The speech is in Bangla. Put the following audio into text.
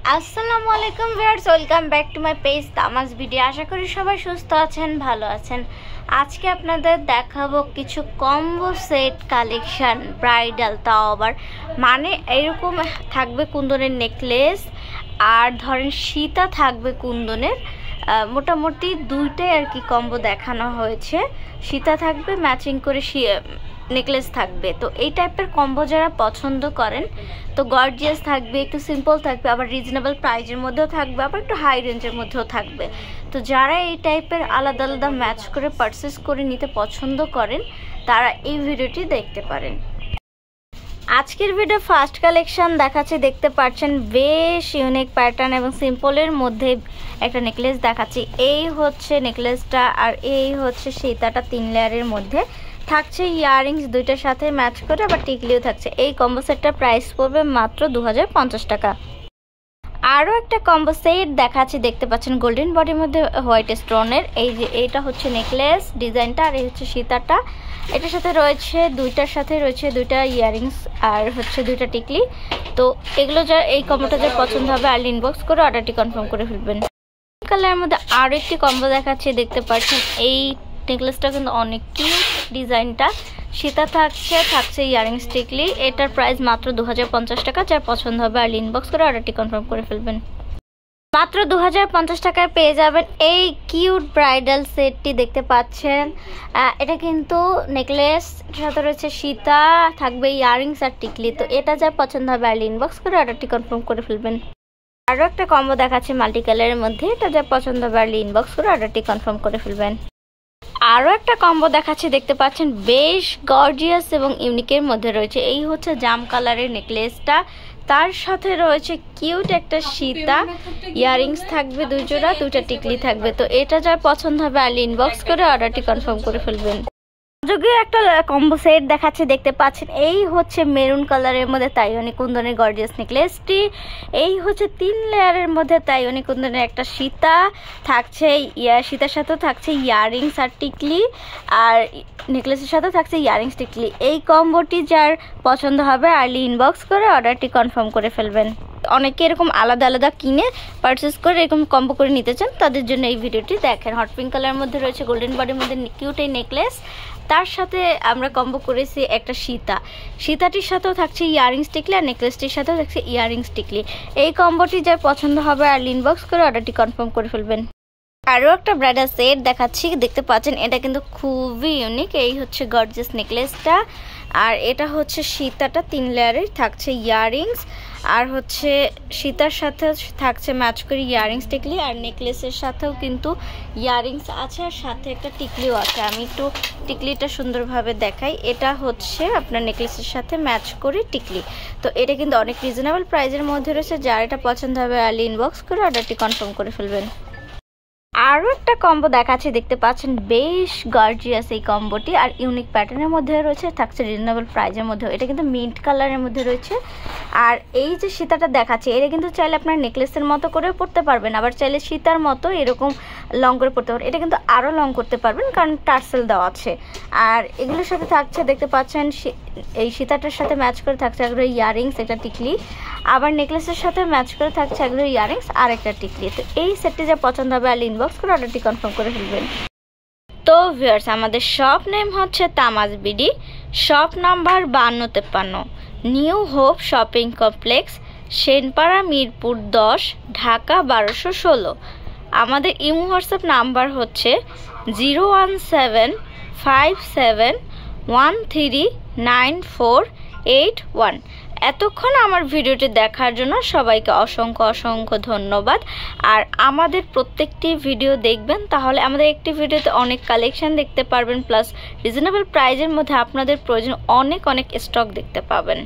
আসসালামু আলাইকুম viewers, welcome back to my page Tamaj video. আশা করি সবাই সুস্থ আছেন, ভালো আছেন। আজকে আপনাদের দেখাবো কিছু কম্বো সেট কালেকশন, ব্রাইডাল, তাও আবার মানে এরকম থাকবে কুন্দনের নেকলেস আর ধরেন সীতা থাকবে কুন্দনের। মোটামুটি দুইটাই আর কি কম্বো দেখানো হয়েছে। সীতা থাকবে ম্যাচিং করে নেকলেস থাকবে। তো এই টাইপের কম্বো যারা পছন্দ করেন, তো গর্জিয়াস থাকবে, একটু সিম্পল থাকবে, আবার রিজনেবল প্রাইজের মধ্যেও থাকবে, আবার একটু হাই রেঞ্জের মধ্যেও থাকবে। তো যারা এই টাইপের আলাদা আলাদা ম্যাচ করে পারচেস করে নিতে পছন্দ করেন, তারা এই ভিডিওটি দেখতে পারেন। আজকের ভিডিও ফার্স্ট কালেকশন দেখাচ্ছে, দেখতে পাচ্ছেন বেশ ইউনিক প্যাটার্ন এবং সিম্পলের মধ্যে একটা নেকলেস দেখাচ্ছি। এই হচ্ছে নেকলেসটা, আর এই হচ্ছে সীতাটা 3 লেয়ারের মধ্যে থাকছে। ইয়াররিংস দুইটার সাথে ম্যাচ করে আবার টিকলিও থাকছে। এই কম্বো সেটটার প্রাইস পড়বে মাত্র 2050 টাকা। আরও একটা কম্বো সেট দেখাচ্ছি, দেখতে পাচ্ছেন গোল্ডেন বডির মধ্যে হোয়াইট স্টোনের। এই যে এইটা হচ্ছে নেকলেস ডিজাইনটা, আর এই হচ্ছে সীতাটা। এটার সাথে রয়েছে দুইটার সাথে রয়েছে দুইটা ইয়াররিংস আর হচ্ছে দুইটা টিকলি। তো এগুলো যা এই কম্বোটা যা পছন্দ হবে আর ইনবক্স করে অর্ডারটি কনফার্ম করে ফেলবেন। কালারের মধ্যে আরও একটি কম্বো দেখাচ্ছি, দেখতে পাচ্ছেন এই নেকলেসটা কিন্তু অনেক কিউট ডিজাইনটা। সীতা থাকছে ইয়াররিংস টিকলি। এটার প্রাইস মাত্র 2050 টাকা। যার পছন্দ হবে আর ইনবক্স করে অর্ডারটি কনফার্ম করে ফেলবেন। মাত্র 2050 টাকায় পেয়ে যাবেন এই কিউট ব্রাইডাল সেটটি, দেখতে পাচ্ছেন। এটা কিন্তু নেকলেস সাথে রয়েছে সীতা, থাকবে ইয়াররিংস আর টিকলি। তো এটা যার পছন্দ হবে আর ইনবক্স করে অর্ডারটি কনফার্ম করে ফেলবেন। আরও একটা কম্বো দেখাচ্ছে মাল্টি কালারের মধ্যে, এটা যার পছন্দ হবে আর ইনবক্স করে অর্ডারটি কনফার্ম করে ফেলবেন। আরও একটা কম্বো দেখাচ্ছি, দেখতে পাচ্ছেন বেশ গর্জিয়াস এবং ইউনিকের মধ্যে রয়েছে। এই হচ্ছে জাম কালারের নেকলেসটা, তার সাথে রয়েছে কিউট একটা সীতা, ইয়াররিংস থাকবে 2 জোড়া, 2টা টিকলি থাকবে। তো এটা যার পছন্দ হবে আর ইনবক্স করে অর্ডারটি কনফার্ম করে ফেলবেন। যদিও একটা কম্বো সেট দেখাচ্ছে, দেখতে পাচ্ছেন এই হচ্ছে মেরুন কালারের মধ্যে তাইওয়ানি কুন্দনের গর্জিয়াস নেকলেসটি। এই হচ্ছে 3 লেয়ারের মধ্যে তাইওয়ানি কুন্দনের একটা সীতা থাকছে, সীতার সাথেও থাকছে ইয়াররিংস আর টিকলি, আর নেকলেসের সাথে থাকছে ইয়াররিংস টিকলি। এই কম্বোটি যার পছন্দ হবে আর্লি ইনবক্স করে অর্ডারটি কনফার্ম করে ফেলবেন। অনেকে এরকম আলাদা আলাদা কিনে পারচেস করে এরকম কম্বো করে নিতে চান, তাদের জন্য এই ভিডিওটি দেখেন। হট পিঙ্ক কালারের মধ্যে রয়েছে গোল্ডেন বডির মধ্যে কিউট এই নেকলেস, তার সাথে আমরা কম্বো করেছি একটা সীতাটির সাথেও থাকছে ইয়াররিংস টিকলি, আর নেকলেসটির সাথেও থাকছে ইয়াররিংস টিকলি। এই কম্বোটি যার পছন্দ হবে আর ইনবক্স করে অর্ডারটি কনফার্ম করে ফেলবেন। আরও একটা ব্রাইডাল সেট দেখাচ্ছি, দেখতে পাচ্ছেন এটা কিন্তু খুবই ইউনিক। এই হচ্ছে গর্জিয়াস নেকলেসটা, আর এটা হচ্ছে সীতাটা 3 লেয়ারের, থাকছে ইয়াররিংস আর হচ্ছে সীতার সাথে থাকছে ম্যাচ করে ইয়াররিংস টিকলি, আর নেকলেসের সাথেও কিন্তু ইয়াররিংস আছে আর সাথে একটা টিকলিও আছে। আমি একটু টিকলিটা সুন্দরভাবে দেখাই। এটা হচ্ছে আপনার নেকলেসের সাথে ম্যাচ করে টিকলি। তো এটা কিন্তু অনেক রিজনেবল প্রাইজের মধ্যে রয়েছে। যার এটা পছন্দ হবে আর্লি ইনবক্স করে অর্ডারটি কনফার্ম করে ফেলবেন। আরও একটা কম্বো দেখাচ্ছি, দেখতে পাচ্ছেন বেশ গর্জিয়াস এই কম্বোটি, আর ইউনিক প্যাটার্নের মধ্যে রয়েছে, থাকছে রিজনেবল প্রাইজের মধ্যে। এটা কিন্তু মিন্ট কালারের মধ্যে রয়েছে। আর এই যে সীতাটা দেখাচ্ছে, এটা কিন্তু চাইলে আপনার নেকলেসের মতো করেও পরতে পারবেন, আবার চাইলে সীতার মতো এরকম লং করে পরতে পারবেন। এটা কিন্তু আরও লং করতে পারবেন, কারণ টার্সেল দেওয়া আছে। আর এগুলোর সাথে থাকছে, দেখতে পাচ্ছেন এই সীতাটার সাথে ম্যাচ করে থাকছে এগুলো ইয়াররিংস, একটা টিকলি, আবার নেকলেসের সাথে ম্যাচ করে থাকছে এগুলো ইয়াররিংস আর একটা টিকলি। তো এই সেটটি যা পছন্দ হবে আর ইনবক্স করে অর্ডারটি কনফার্ম করে ফেলবেন। তো ভিউয়ার্স, আমাদের শপ নেম হচ্ছে Tamaj BD, shop number 5253, new hope shopping complex, Senpara, Mirpur 10, Dhaka 1216। আমাদের ইমো হোয়াটসঅ্যাপ নাম্বার হচ্ছে 01757139481। এতক্ষণ আমার ভিডিওটি দেখার জন্য সবাইকে অসংখ্য অসংখ্য ধন্যবাদ। আর আমাদের প্রত্যেকটি ভিডিও দেখবেন, তাহলে আমাদের একটি ভিডিওতে অনেক কালেকশন দেখতে পারবেন, প্লাস রিজনেবল প্রাইজের মধ্যে আপনাদের প্রয়োজন অনেক অনেক স্টক দেখতে পাবেন।